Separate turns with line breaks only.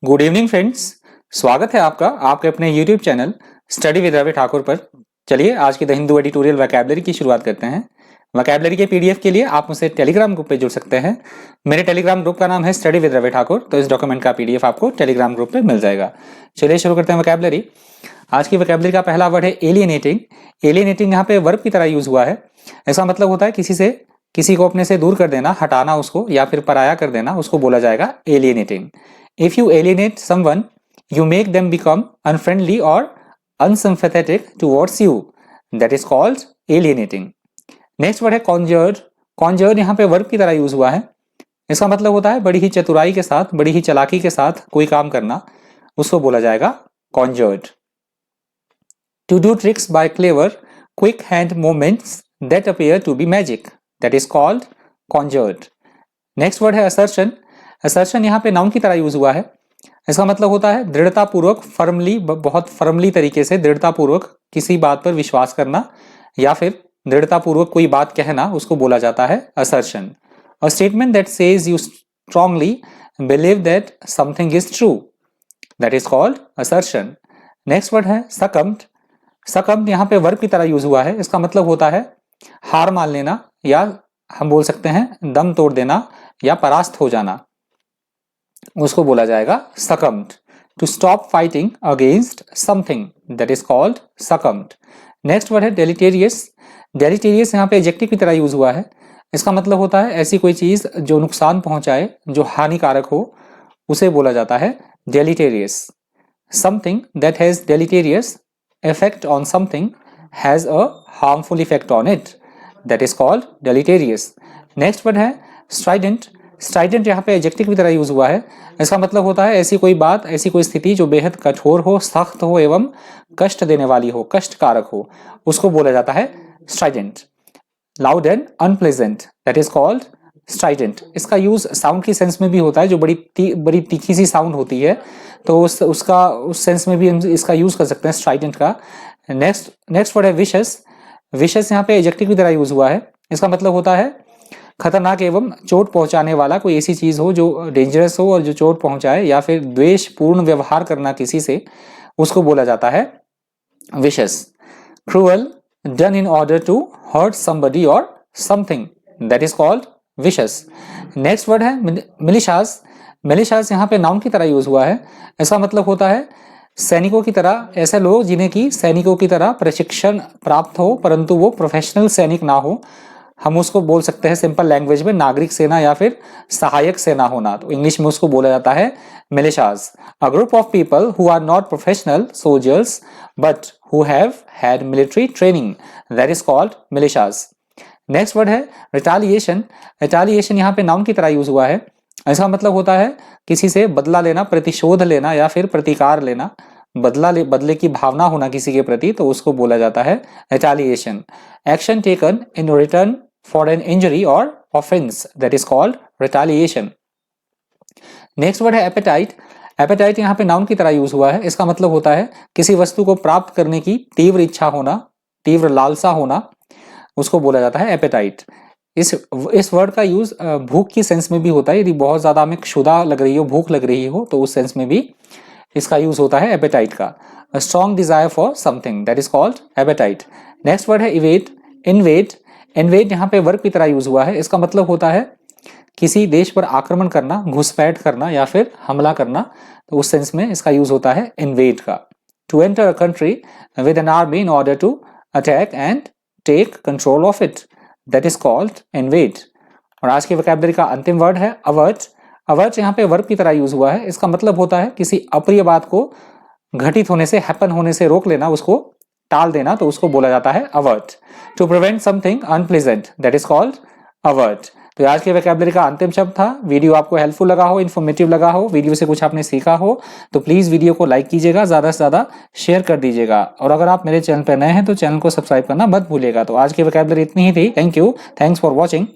Good evening friends. स्वागत है आपका आपके अपने YouTube channel study with Ravi Thakur पर। चलिए आज की द हिंदू एडिटोरियल वोकैबुलरी की शुरुआत करते हैं। वोकैबुलरी के PDF के लिए आप मुझसे टेलीग्राम ग्रुप पे जुड़ सकते हैं। मेरे टेलीग्राम ग्रुप का नाम है स्टडी विद रवि ठाकुर, तो इस डॉक्यूमेंट का PDF आपको टेलीग्राम ग्रुप पे मिल जाएगा। चलिए शुरू करते हैं वोकैबुलरी। आज की वोकैबुलरी का पहला वर्ड है एलियनेटिंग। एलियनेटिंग यहाँ पे वर्ब की तरह यूज हुआ है। इसका मतलब होता है किसी को अपने से दूर कर देना, हटाना उसको, या फिर पराया कर देना, उसको बोला जाएगा एलियनेटिंग। If you alienate someone, you make them become unfriendly or unsympathetic towards you. That is called alienating. Next word है conjured. Conjured यहाँ पे verb की तरह यूज हुआ है। इसका मतलब होता है बड़ी ही चतुराई के साथ, बड़ी ही चालाकी के साथ कोई काम करना, उसको बोला जाएगा conjured. To do tricks by clever, quick hand movements that appear to be magic. That is called conjured. Next word है assertion. असर्शन यहाँ पे नाउन की तरह यूज हुआ है। इसका मतलब होता है दृढ़तापूर्वक, फर्मली, बहुत फर्मली तरीके से दृढ़तापूर्वक किसी बात पर विश्वास करना या फिर दृढ़तापूर्वक कोई बात कहना, उसको बोला जाता है assertion. A statement that says you strongly believe that something is true, that is called assertion. Next word है सकम्ड। सकम्ड यहाँ पे वर्ब की तरह यूज हुआ है। इसका मतलब होता है हार मान लेना, या हम बोल सकते हैं दम तोड़ देना या परास्त हो जाना, उसको बोला जाएगा succumbed. To stop fighting against something, that is called succumbed. Next word है deleterious. deleterious यहाँ पे एडजेक्टिव की तरह यूज हुआ है। इसका मतलब होता है ऐसी कोई चीज जो नुकसान पहुंचाए, जो हानिकारक हो, उसे बोला जाता है deleterious. Something that has deleterious effect on something has a harmful effect on it, that is called deleterious. Next word है strident. स्ट्राइडेंट यहाँ पे एडजेक्टिव की तरह यूज हुआ है। इसका मतलब होता है ऐसी कोई बात, ऐसी कोई स्थिति जो बेहद कठोर हो, सख्त हो एवं कष्ट देने वाली हो, कष्टकारक हो, उसको बोला जाता है Strident. Loud and unpleasant, that is called Strident. इसका यूज साउंड की सेंस में भी होता है, जो बड़ी तीखी सी साउंड होती है, तो उस सेंस में भी हम इसका यूज कर सकते हैं स्ट्राइडेंट का। नेक्स्ट वर्ड है विशस। विशस यहाँ पे एडजेक्टिव की तरह यूज हुआ है। इसका मतलब होता है खतरनाक एवं चोट पहुंचाने वाला, कोई ऐसी चीज हो जो डेंजरस हो और जो चोट पहुंचाए, या फिर द्वेषपूर्ण व्यवहार करना किसी से, उसको बोला जाता है vicious. Cruel, done in order to hurt somebody और something, that is called vicious. Next word है मिलिशास। मिलिशास यहाँ पे नाउन की तरह यूज हुआ है। इसका मतलब होता है सैनिकों की तरह, ऐसे लोग जिन्हें की सैनिकों की तरह प्रशिक्षण प्राप्त हो परंतु वो प्रोफेशनल सैनिक ना हो, हम उसको बोल सकते हैं सिंपल लैंग्वेज में नागरिक सेना या फिर सहायक सेना होना, तो इंग्लिश में उसको बोला जाता है militias. A group of people who are not professional soldiers but who have had military training, that is called militias. Next word है रिटालिएशन। रिटालिएशन यहाँ पे नाउन की तरह यूज हुआ है। इसका मतलब होता है किसी से बदला लेना, प्रतिशोध लेना या फिर प्रतिकार लेना, बदले की भावना होना किसी के प्रति, तो उसको बोला जाता है retaliation. Action taken in return for an injury or offense, that is called retaliation. Next word है एपेटाइट। एपेटाइट यहाँ पे नाउन की तरह यूज हुआ है। इसका मतलब होता है किसी वस्तु को प्राप्त करने की तीव्र इच्छा होना, तीव्र लालसा होना, उसको बोला जाता है एपेटाइट। इस वर्ड का यूज भूख की सेंस में भी होता है। यदि बहुत ज्यादा हमें क्षुधा लग रही हो, भूख लग रही हो, तो उस सेंस में भी इसका यूज होता है एपेटाइट का। A strong desire for something, that is called appetite. Next word है इवेट। इन्वेड। इन्वेड यहाँ पे वर्ब की तरह यूज हुआ है। इसका मतलब होता है किसी देश पर आक्रमण करना, घुसपैठ करना या फिर हमला करना, तो उस सेंस में इसका यूज होता है इन्वेड का। To enter a country with an army in order to attack and take control of it, that is called invade. और आज की वोकैबुलरी का अंतिम वर्ड है अवर्ट। अवर्ट यहाँ पे वर्ब की तरह यूज हुआ है। इसका मतलब होता है किसी अप्रिय बात को घटित होने से, हैपन होने से रोक लेना, उसको टाल देना, तो उसको बोला जाता है avert. To prevent something unpleasant, that is called avert. तो आज के वोकैबुलरी का अंतिम शब्द था। वीडियो आपको हेल्पफुल लगा हो, इन्फॉर्मेटिव लगा हो, वीडियो से कुछ आपने सीखा हो, तो प्लीज वीडियो को लाइक कीजिएगा, ज्यादा से ज्यादा शेयर कर दीजिएगा, और अगर आप मेरे चैनल पर नए हैं तो चैनल को सब्सक्राइब करना मत भूलिएगा। तो आज की वोकैबुलरी इतनी ही थी। Thank you, thanks for watching.